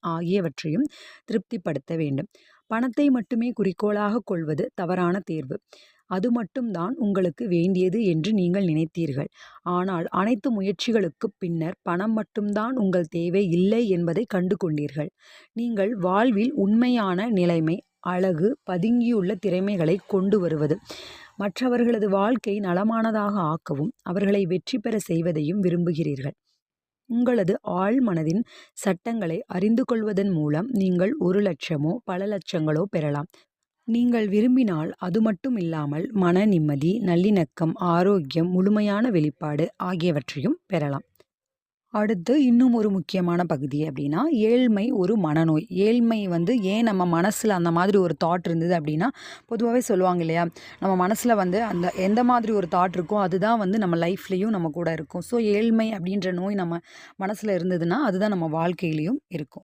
ஆகியவற்றையும் திருப்திப்படுத்த வேண்டும். பணத்தை மட்டுமே குறிக்கோளாக கொள்வது தவறான தேர்வு. அது மட்டும்தான் உங்களுக்கு வேண்டியது என்று நீங்கள் நினைத்தீர்கள். ஆனால் அனைத்து முயற்சிகளுக்குப் பின்னர் பணம் மட்டும்தான் உங்கள் தேவை இல்லை என்பதை கண்டு கொண்டீர்கள். நீங்கள் வாழ்வில் உண்மையான நிலைமை, அழகு, பதுங்கியுள்ள திறமைகளை கொண்டு வருவது, மற்றவர்களது வாழ்க்கை நலமானதாக ஆக்கவும் அவர்களை வெற்றி பெற செய்வதையும் விரும்புகிறீர்கள். உங்களது ஆழ்மனதின் சட்டங்களை அறிந்து கொள்வதன் மூலம் நீங்கள் 1,00,000மோ பல லட்சங்களோ பெறலாம். நீங்கள் விரும்பினால் அது மட்டும் இல்லாமல் மன நிம்மதி, நல்லிணக்கம், ஆரோக்கியம், முழுமையான வெளிப்பாடு ஆகியவற்றையும் பெறலாம். அடுத்து இன்னும் ஒரு முக்கியமான பகுதி அப்படின்னா, ஏழ்மை ஒரு மனநோய். ஏழ்மை ஏன் நம்ம மனசில் அந்த மாதிரி ஒரு தாட் இருந்தது அப்படின்னா, பொதுவாகவே சொல்லுவாங்க இல்லையா, நம்ம மனசில் அந்த எந்த மாதிரி ஒரு தாட் இருக்கோ அதுதான் நம்ம லைஃப்லேயும் நம்ம கூட இருக்கும். ஸோ ஏழ்மை அப்படின்ற நோய் நம்ம மனசில் இருந்ததுன்னா அதுதான் நம்ம வாழ்க்கையிலையும் இருக்கும்.